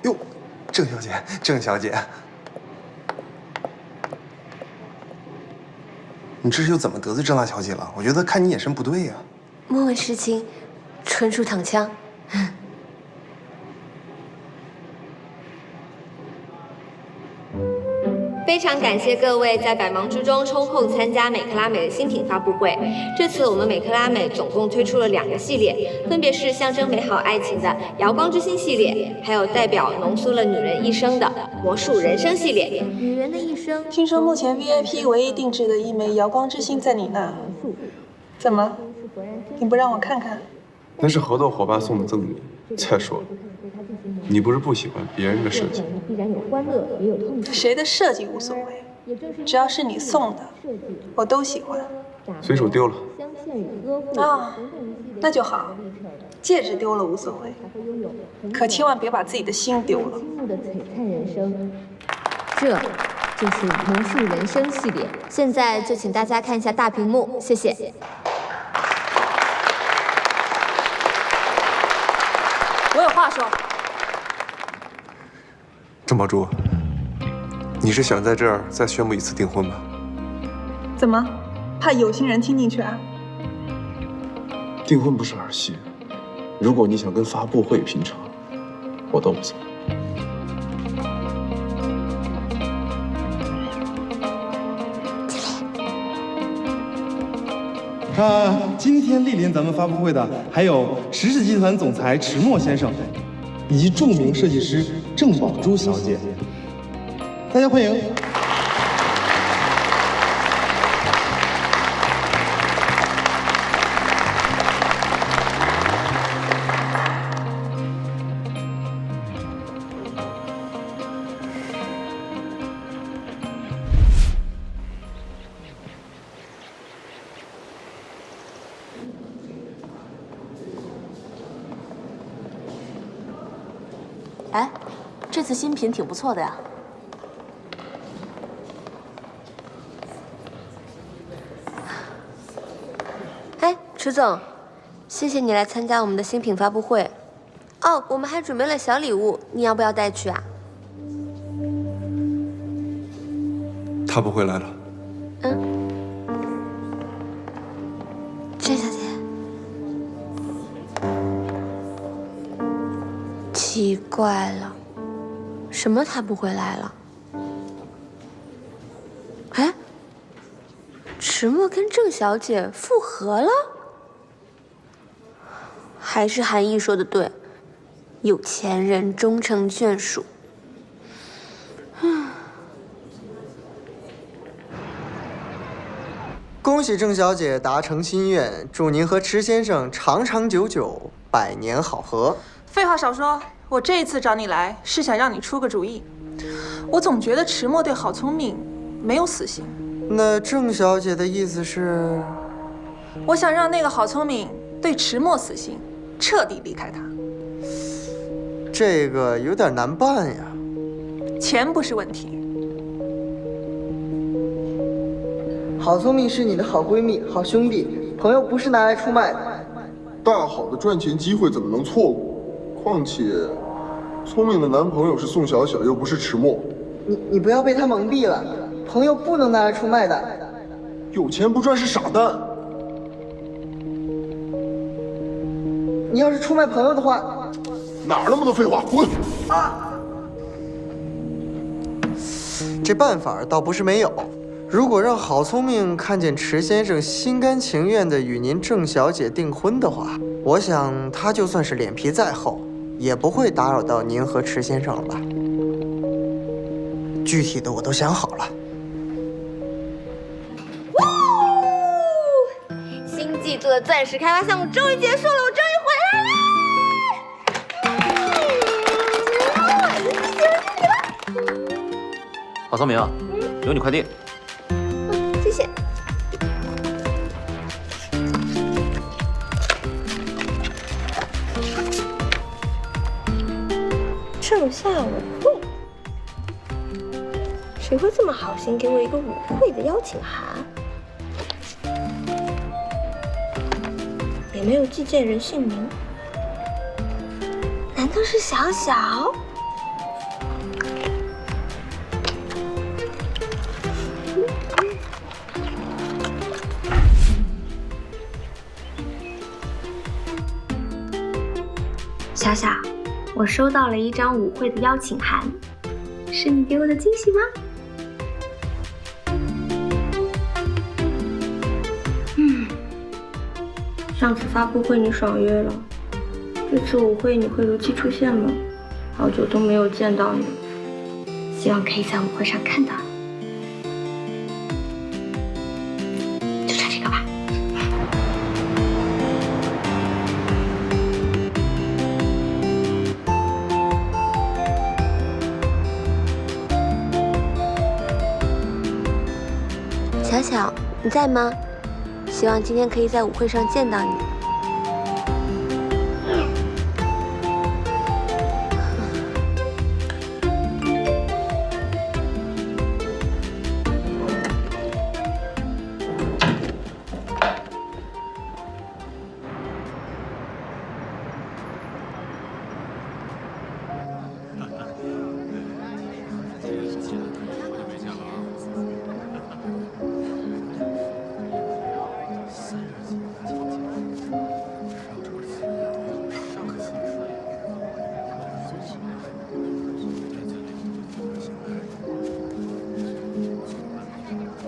哟，郑小姐，郑小姐，你这是又怎么得罪郑大小姐了？我觉得看你眼神不对呀。莫问实情，纯属躺枪。非常感谢各位在百忙之中抽空参加美克拉美的新品发布会。这次我们美克拉美总共推出了2个系列，分别是象征美好爱情的瑶光之星系列，还有代表浓缩了女人一生的魔术人生系列。女人的一生，听说目前 VIP 唯一定制的一枚瑶光之星在你那，怎么？你不让我看看？那是合作伙伴送的赠礼。再说，你不是不喜欢别人的设计？谁的设计无所谓，只要是你送的，我都喜欢。随手丢了。啊，那就好。戒指丢了无所谓，可千万别把自己的心丢了。这就是魔术人生系列。现在就请大家看一下大屏幕，谢谢。我有话说。郑宝珠，你是想在这儿再宣布一次订婚吗？怎么？怕有心人听进去啊？订婚不是儿戏，如果你想跟发布会平常，我都无所谓。今天莅临咱们发布会的还有石氏集团总裁迟墨先生，以及著名设计师郑宝珠小姐，大家欢迎。哎，这次新品挺不错的呀。哎，迟总，谢谢你来参加我们的新品发布会。哦，我们还准备了小礼物，你要不要带去啊？他不会来了。郑小姐。奇怪了，什么他不会来了？哎，迟墨跟郑小姐复合了？还是韩毅说的对，有钱人终成眷属。恭喜郑小姐达成心愿，祝您和迟先生长长久久，百年好合。废话少说，我这一次找你来是想让你出个主意。我总觉得迟墨对郝聪明没有死心。那郑小姐的意思是？我想让那个郝聪明对迟墨死心，彻底离开他。这个有点难办呀。钱不是问题。郝聪明是你的好闺蜜、好兄弟，朋友不是拿来出卖的。大好的赚钱机会怎么能错过？况且，聪明的男朋友是宋小小，又不是迟墨。你不要被他蒙蔽了，朋友不能拿来出卖的。有钱不赚是傻蛋。你要是出卖朋友的话，哪儿那么多废话，滚！这办法倒不是没有。如果让郝聪明看见迟先生心甘情愿地与您郑小姐订婚的话，我想他就算是脸皮再厚，也不会打扰到您和迟先生了吧？具体的我都想好了。新季度的钻石开发项目终于结束了，我终于回来了！郝聪明，有你快递。谢谢。盛夏舞会，谁会这么好心给我一个舞会的邀请函？也没有寄件人姓名，难道是小小？小小，我收到了一张舞会的邀请函，是你给我的惊喜吗？上次发布会你爽约了，这次舞会你会如期出现吗？好久都没有见到你，希望可以在舞会上看到你。就穿这个吧。小小，你在吗？希望今天可以在舞会上见到你。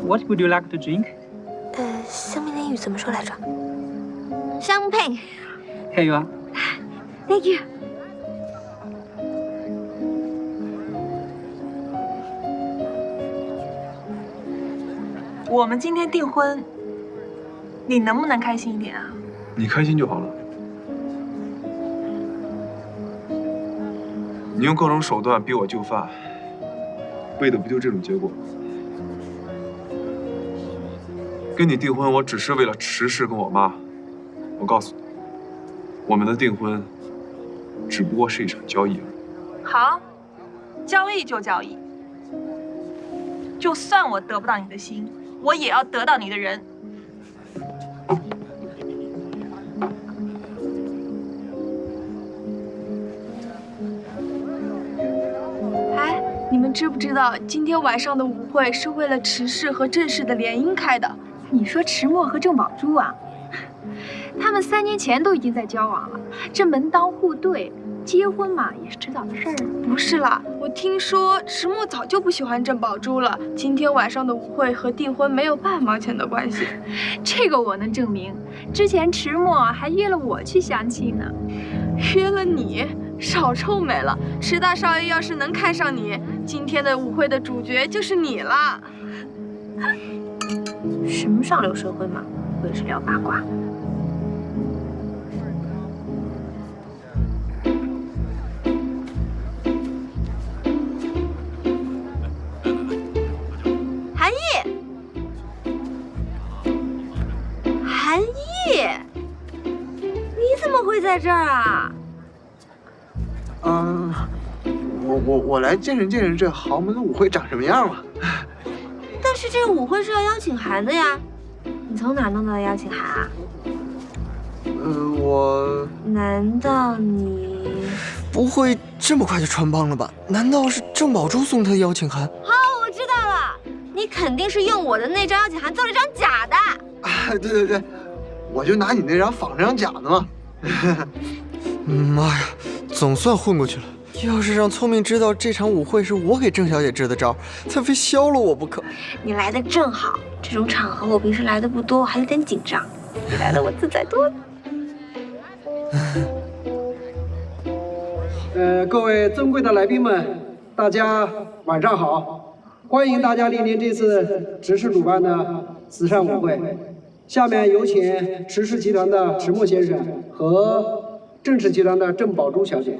What would you like to drink? 香槟的英语怎么说来着？香槟。 Here you are. Thank you. 我们今天订婚，你能不能开心一点啊？你开心就好了。你用各种手段逼我就范，为的不就这种结果？跟你订婚，我只是为了迟氏跟我妈。我告诉你，我们的订婚只不过是一场交易而已。好，交易就交易。就算我得不到你的心，我也要得到你的人。哎，你们知不知道今天晚上的舞会是为了迟氏和郑氏的联姻开的？你说迟墨和郑宝珠啊，他们3年前都已经在交往了，这门当户对，结婚嘛也是迟早的事儿。不是啦，我听说迟墨早就不喜欢郑宝珠了。今天晚上的舞会和订婚没有半毛钱的关系。这个我能证明，之前迟墨还约了我去相亲呢。约了你？少臭美了！迟大少爷要是能看上你，今天的舞会的主角就是你了。什么上流社会嘛，我也是聊八卦。韩毅，韩毅，你怎么会在这儿啊？我来见识见识这豪门的舞会长什么样嘛。但是这个舞会是要邀请函的呀，你从哪弄到的邀请函啊？我……难道你不会这么快就穿帮了吧？难道是郑宝珠送他的邀请函？好，我知道了，你肯定是用我的那张邀请函做了一张假的。啊，对，我就拿你那张仿张假的嘛。妈呀，总算混过去了。要是让聪明知道这场舞会是我给郑小姐支的招，他非削了我不可。你来的正好，这种场合我平时来的不多，还有点紧张。你来了，我自在多了。各位尊贵的来宾们，大家晚上好！欢迎大家莅临这次迟氏主办的慈善舞会。下面有请迟氏集团的迟墨先生和郑氏集团的郑宝珠小姐。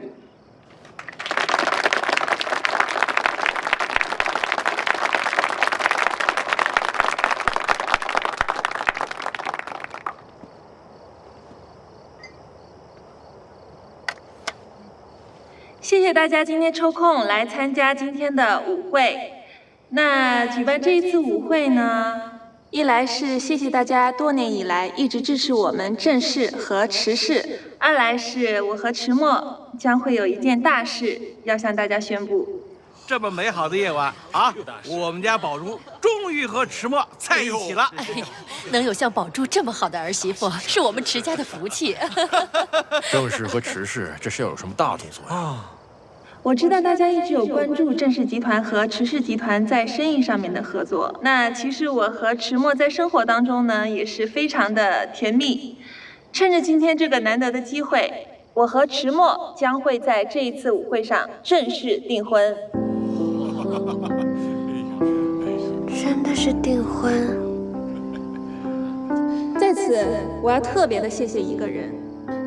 谢谢大家今天抽空来参加今天的舞会。那举办这一次舞会呢，一来是谢谢大家多年以来一直支持我们郑氏和迟氏，二来是我和迟墨将会有一件大事要向大家宣布。这么美好的夜晚啊，我们家宝珠终于和迟墨在一起了。哎呀，能有像宝珠这么好的儿媳妇，是我们迟家的福气。郑氏和迟氏这是要有什么大动作呀？我知道大家一直有关注郑氏集团和迟氏集团在生意上面的合作。那其实我和迟墨在生活当中呢，也是非常的甜蜜。趁着今天这个难得的机会，我和迟墨将会在这一次舞会上正式订婚。真的是订婚？在此，我要特别的谢谢一个人，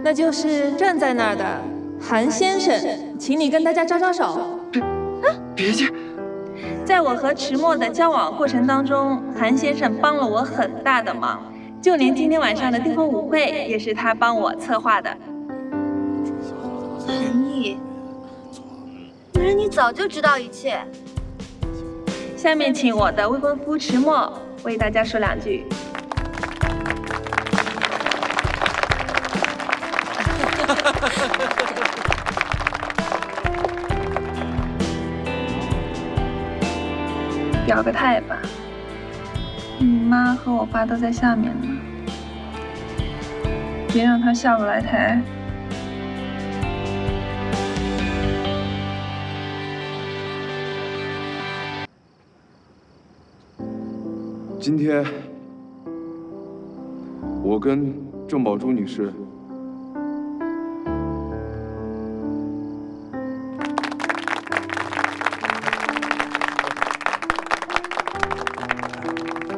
那就是站在那儿的韩先生，请你跟大家招招手。别介。在我和迟墨的交往过程当中，韩先生帮了我很大的忙，就连今天晚上的订婚舞会也是他帮我策划的。韩毅，原来你早就知道一切。下面请我的未婚夫迟墨为大家说两句。表个态吧，你妈和我爸都在下面呢，别让他下不来台。今天，我跟郑宝珠女士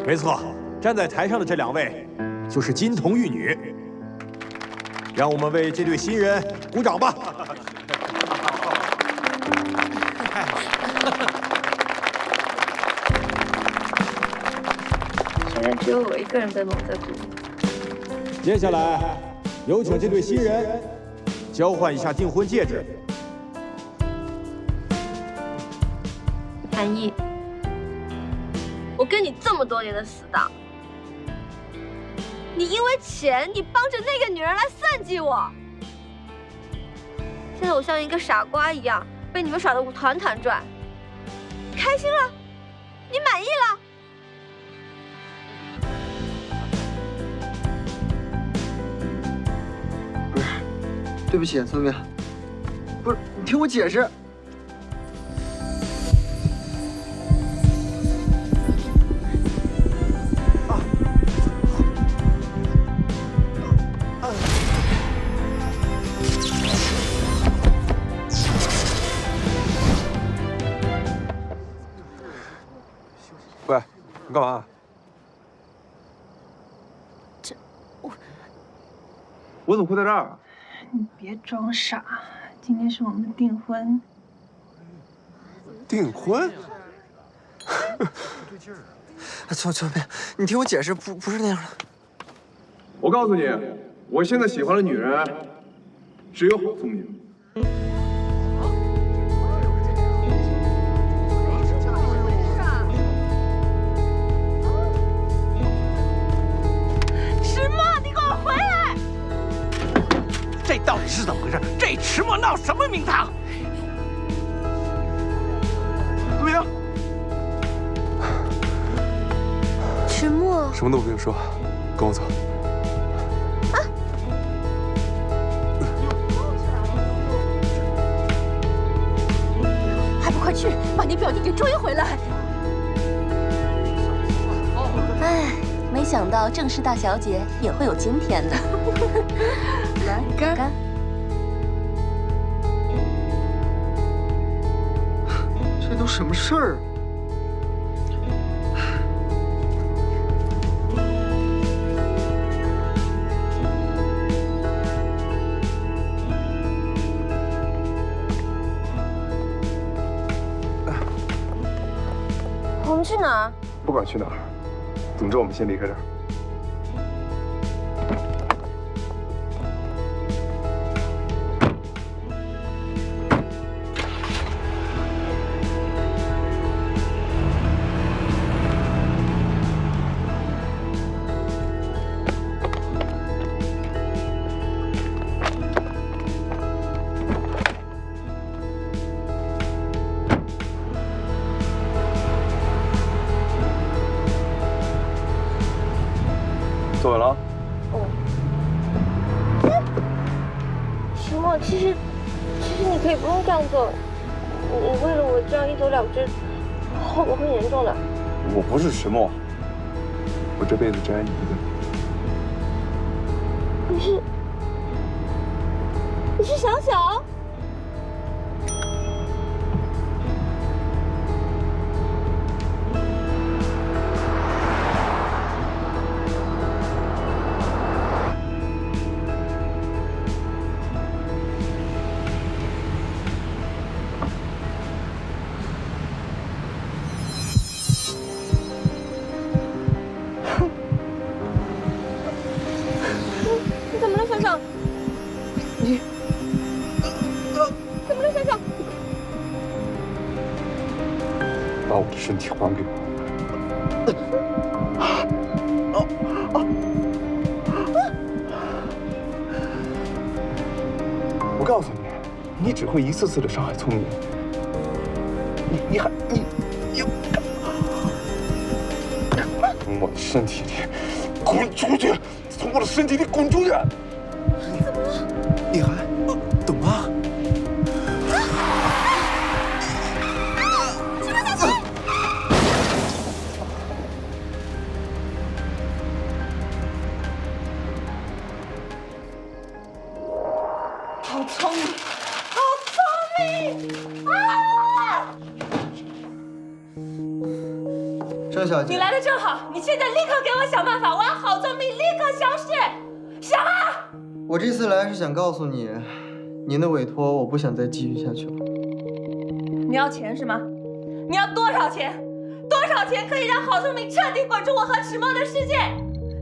没错，站在台上的这两位就是金童玉女，让我们为这对新人鼓掌吧。现在只有我一个人被蒙在鼓里。接下来，有请这对新人交换一下订婚戒指。韩毅，我跟你这么多年的死党，你因为钱，你帮着那个女人来算计我。现在我像一个傻瓜一样被你们耍得团团转，开心了？你满意了？不是，对不起，聪明，不是，你听我解释。喂，你干嘛？我怎么会在这儿？你别装傻，今天是我们的订婚。订婚？聪明，你听我解释，不是那样的。我告诉你，我现在喜欢的女人只有郝聪明。这到底是怎么回事？这迟墨闹什么名堂？怎么样？迟墨，什么都不用说，跟我走。还不快去把你表弟给追回来！哎，没想到郑氏大小姐也会有今天的。来干！这都什么事儿？我们去哪儿？不管去哪儿，总之我们先离开这儿。坐稳了。石墨，其实你可以不用这样做，你为了我这样一走了之，后果会严重的。我不是石墨，我这辈子只爱你一个人。你是小小？你怎么了，小小？你怎么了，小小？把我的身体还给我！我告诉你，你只会一次次的伤害聪明。你从我的身体里滚出去！从我的身体里滚出去！怎么了？厉害，懂吗？什么小心！好聪明，好聪明啊！郑小姐，你来的正好，你现在立刻给我想办法，我要好聪明立刻消失，想啊！我这次来是想告诉你，您的委托我不想再继续下去了。你要钱是吗？你要多少钱？多少钱可以让郝聪明彻底滚出我和迟墨的世界？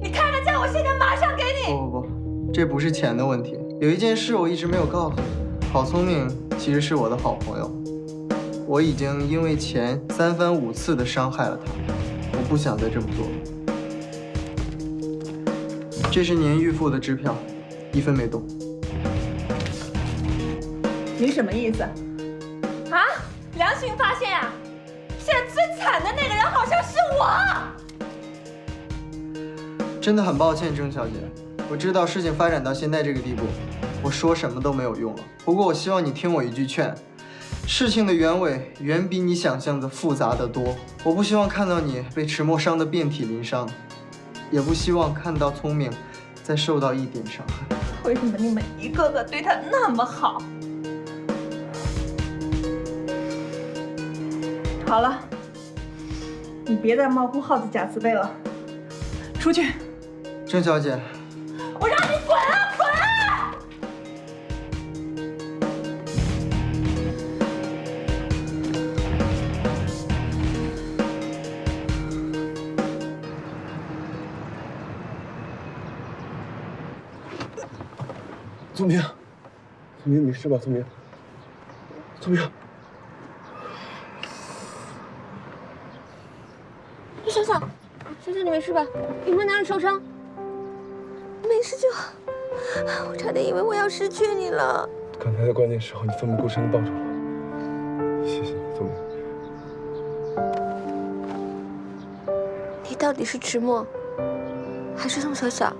你开个价，我现在马上给你。不，这不是钱的问题。有一件事我一直没有告诉你，郝聪明其实是我的好朋友，我已经因为钱3番5次的伤害了他，我不想再这么做了。这是您预付的支票，1分没动。你什么意思？啊？良心发现啊！现在最惨的那个人好像是我。真的很抱歉，郑小姐，我知道事情发展到现在这个地步，我说什么都没有用了。不过我希望你听我一句劝，事情的原委远比你想象的复杂得多。我不希望看到你被迟墨伤得遍体鳞伤，也不希望看到聪明再受到一点伤害。为什么你们一个个对他那么好？好了，你别再冒充耗子假慈悲了，出去！郑小姐，我让你滚啊滚啊！聪明，聪明，没事吧？聪明，聪明。小小，你没事吧？有没有哪里受伤？没事就好。我差点以为我要失去你了。刚才在关键时候，你奋不顾身地抱住我，谢谢你，聪明。你到底是迟墨，还是宋小小？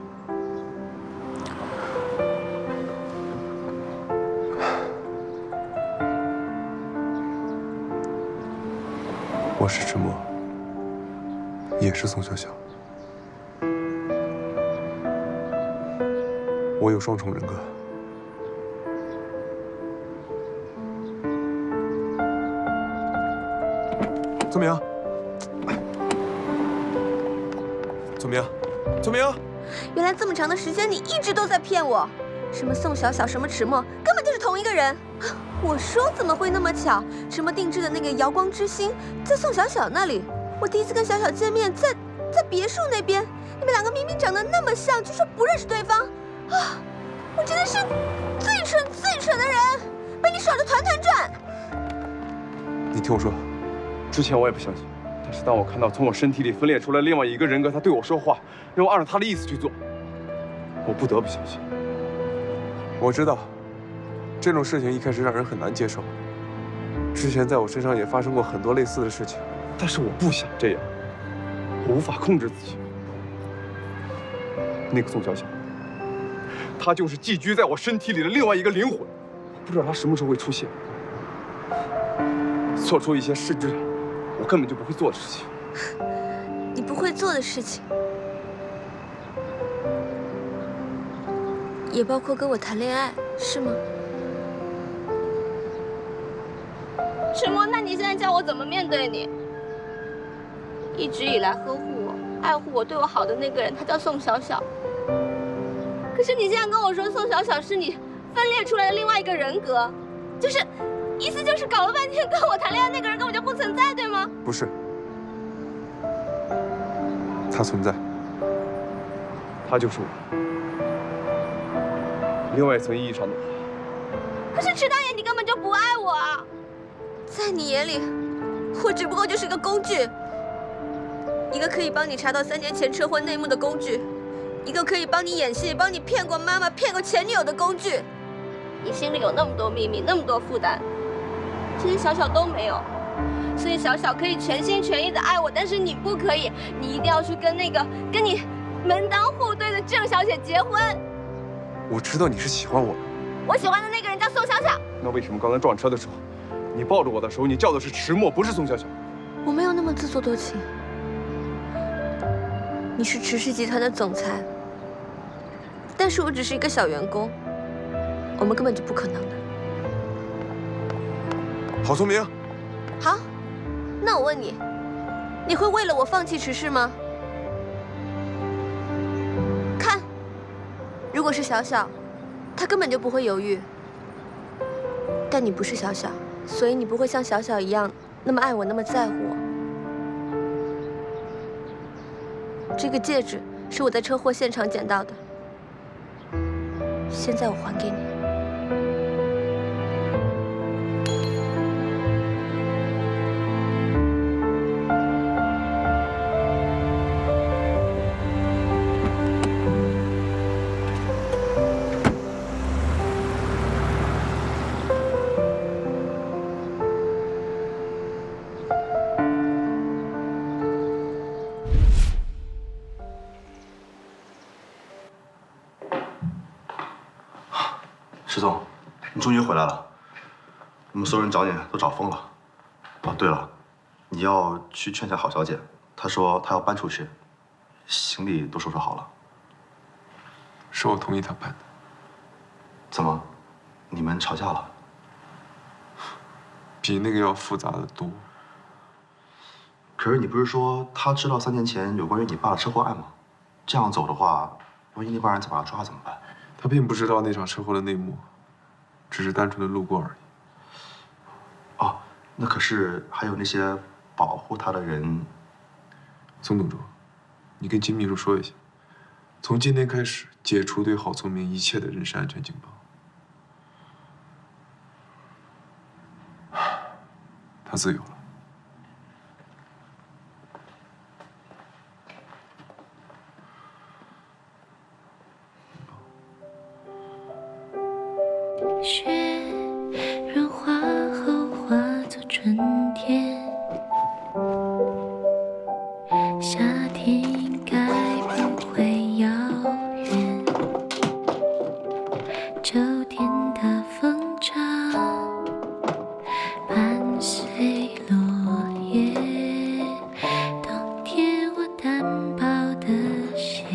我是迟墨，也是宋小小。我有双重人格。聪明，聪明，聪明。原来这么长的时间，你一直都在骗我。什么宋小小，什么迟墨，根本就是同一个人。我说怎么会那么巧？迟墨定制的那个瑶光之星在宋小小那里。我第一次跟小小见面，在别墅那边。你们两个明明长得那么像，就说不认识对方。啊！我真的是最蠢的人，被你耍得团团转。你听我说，之前我也不相信，但是当我看到从我身体里分裂出来另外一个人格，他对我说话，让我按照他的意思去做，我不得不相信。我知道，这种事情一开始让人很难接受。之前在我身上也发生过很多类似的事情，但是我不想这样，我无法控制自己。那个宋小小，他就是寄居在我身体里的另外一个灵魂，不知道他什么时候会出现，做出一些实质上我根本就不会做的事情。你不会做的事情，也包括跟我谈恋爱，是吗？迟墨，那你现在叫我怎么面对你？一直以来呵护我、爱护我、对我好的那个人，他叫宋小小。可是你现在跟我说宋小小是你分裂出来的另外一个人格，意思就是搞了半天跟我谈恋爱那个人根本就不存在，对吗？不是，他存在，他就是我。另外一层意义上的话，可是迟导演，你根本就不爱我啊！在你眼里，我只不过就是个工具，一个可以帮你查到3年前车祸内幕的工具，一个可以帮你演戏、帮你骗过妈妈、骗过前女友的工具。你心里有那么多秘密，那么多负担，这些小小都没有，所以小小可以全心全意的爱我，但是你不可以，你一定要去跟那个跟你门当户对的郑小姐结婚。我知道你是喜欢我的，我喜欢的那个人叫宋小小。那为什么刚才撞车的时候，你抱着我的时候，你叫的是迟墨，不是宋小小？我没有那么自作多情。你是迟氏集团的总裁，但是我只是一个小员工，我们根本就不可能的。郝聪明，好，那我问你，你会为了我放弃迟氏吗？看，如果是小小，他根本就不会犹豫。但你不是小小，所以你不会像小小一样那么爱我，那么在乎我。这个戒指是我在车祸现场捡到的，现在我还给你。石总，你终于回来了。我们所有人找你都找疯了。哦，对了，你要去劝下郝小姐，她说她要搬出去，行李都收拾好了。是我同意她搬的。怎么，你们吵架了？比那个要复杂的多。可是你不是说她知道3年前有关于你爸的车祸案吗？这样走的话，万一那帮人再把她抓怎么办？他并不知道那场车祸的内幕，只是单纯的路过而已。哦，那可是还有那些保护他的人。宋董卓，你跟金秘书说一下，从今天开始解除对郝聪明一切的人身安全警报。他自由了。雪融化后化作春天，夏天应该不会遥远。秋天的风潮伴随落叶，冬天我单薄的鞋。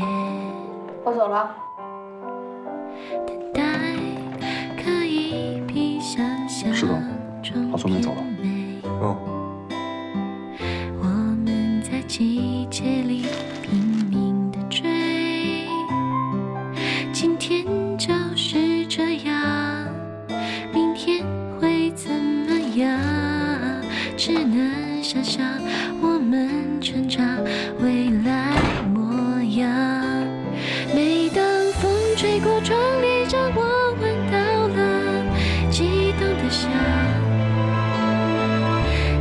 我走了。石总，郝聪明走了。我们在季节里拼命地追，今天就是这样，明天会怎么样？只能想象我们成长未来模样。每当风吹过窗帘上，我闻到了激动的笑，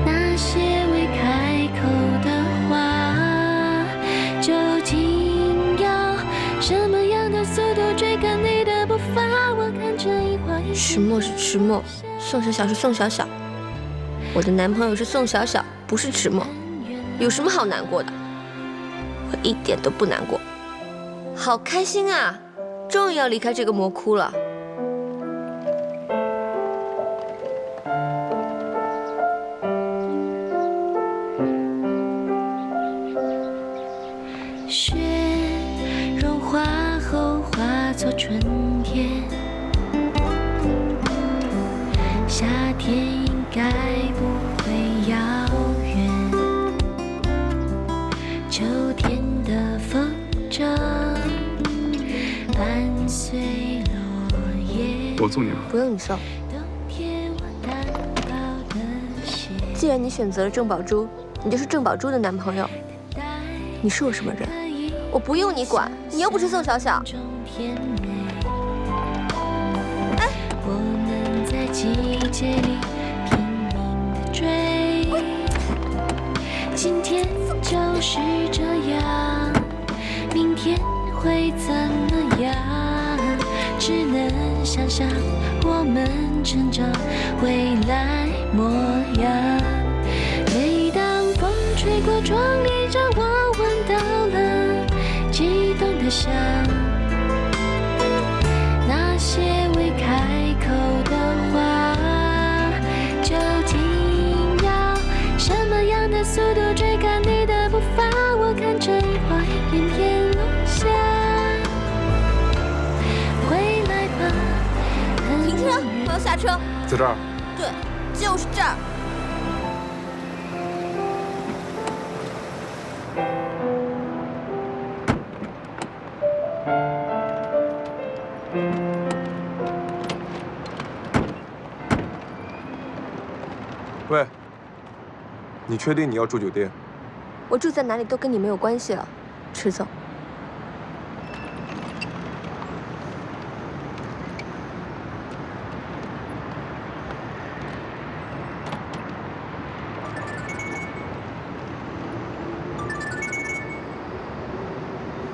那些未开口的话，究竟要什么样的速度追赶你的步伐？我看着一花一迟墨是迟墨，宋小小是宋小小，我的男朋友是宋小小，不是迟墨，有什么好难过的？我一点都不难过。好开心啊！终于要离开这个魔窟了。雪融化后化作春天，夏天应该不会遥远，秋天的风筝伴随落叶。我送你吧。不用你送。既然你选择了郑宝珠，你就是郑宝珠的男朋友。你是我什么人？我不用你管，你又不是宋小小。哎，我们在季节里拼命地追，今天就是这样，明天会怎么样？只能想象我们成长未来模样。每当风吹过窗帘上，我闻到了悸动的香，那些未开口的话，究竟要什么样的速度追赶你的步伐？我看着樱花一片片落下，回来吧。停车！我要下车。在这儿？对，就是这儿。喂，你确定你要住酒店？我住在哪里都跟你没有关系了，迟总。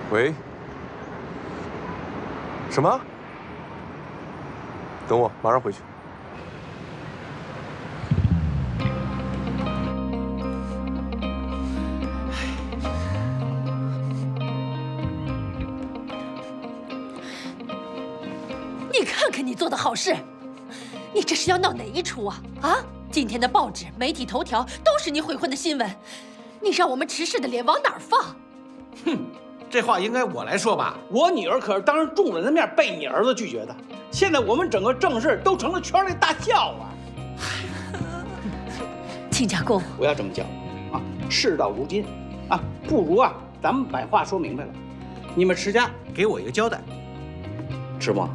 喂？什么？等我，马上回去。你看看你做的好事，你这是要闹哪一出啊？啊！今天的报纸、媒体头条都是你悔婚的新闻，你让我们池氏的脸往哪儿放？哼，这话应该我来说吧。我女儿可是当着众人的面被你儿子拒绝的，现在我们整个郑氏都成了圈内大笑话。亲家公，不要这么叫啊！事到如今啊，不如啊，咱们把话说明白了。你们池家给我一个交代，池墨，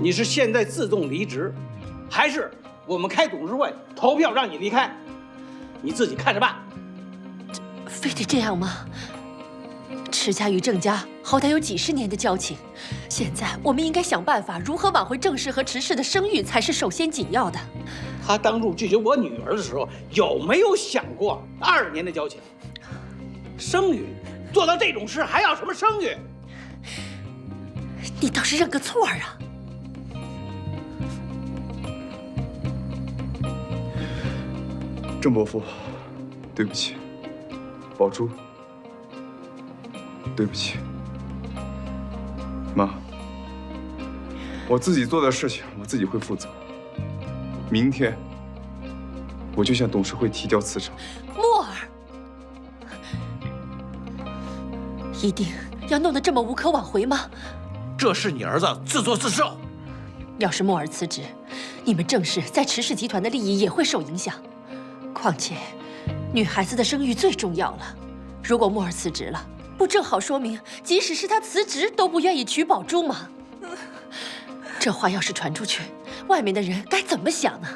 你是现在自动离职，还是我们开董事会投票让你离开？你自己看着办。非得这样吗？池家与郑家好歹有几十年的交情，现在我们应该想办法如何挽回郑氏和池氏的声誉才是首先紧要的。他当初拒绝我女儿的时候，有没有想过20年的交情？声誉做到这种事还要什么声誉？你倒是认个错啊！郑伯父，对不起。宝珠，对不起。妈，我自己做的事情我自己会负责。明天我就向董事会提交辞呈。墨儿，一定要弄得这么无可挽回吗？这是你儿子自作自受。要是墨儿辞职，你们郑氏在池氏集团的利益也会受影响。况且，女孩子的声誉最重要了。如果墨儿辞职了，不正好说明，即使是她辞职都不愿意娶宝珠吗？这话要是传出去，外面的人该怎么想呢？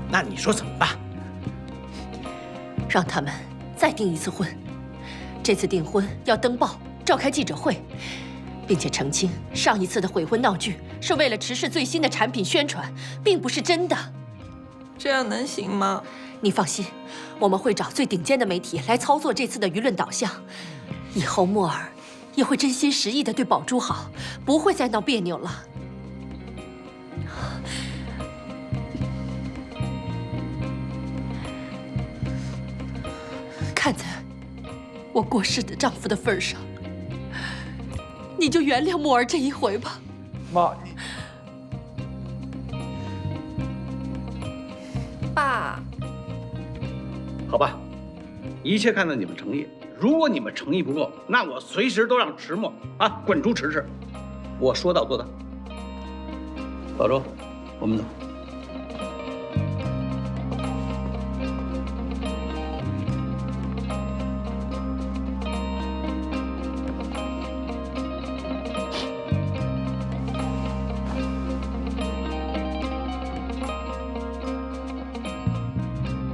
那你说怎么办？让他们再订一次婚，这次订婚要登报，召开记者会，并且澄清上一次的悔婚闹剧是为了池氏最新的产品宣传，并不是真的。这样能行吗？你放心，我们会找最顶尖的媒体来操作这次的舆论导向。以后墨儿也会真心实意地对宝珠好，不会再闹别扭了。看在我过世的丈夫的份上，你就原谅墨儿这一回吧。妈，爸，好吧，一切看在你们诚意。如果你们诚意不够，那我随时都让迟墨滚出迟氏。我说到做到。老周，我们走。